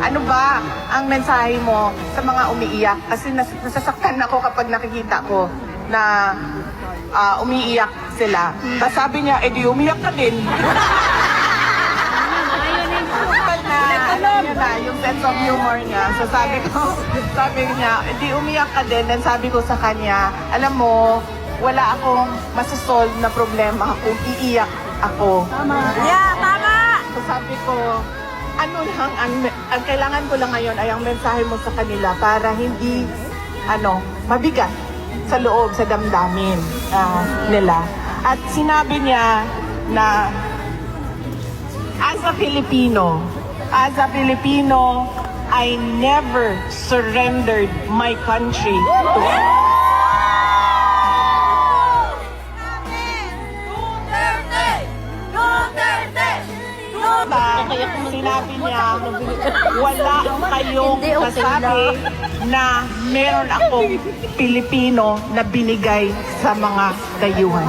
Ano ba ang mensahe mo sa mga umiiyak? Kasi nasasaktan ako kapag nakikita ko na umiiyak sila. Tapos sabi niya, di umiyak ka din. Yung sense of humor niya. So sabi niya, di umiyak ka din. Then sabi ko sa kanya, alam mo, wala akong masasolve na problema kung iiyak ako. Tama. Yeah, tama! So sabi ko, ano lang, ang kailangan ko lang ngayon ay ang mensahe mo sa kanila para hindi, mabigat sa loob, sa damdamin nila. At sinabi niya na, as a Filipino, I never surrendered my country to Sinabi niya, wala kayong kasabi na meron akong Pilipino na binigay sa mga dayuhan.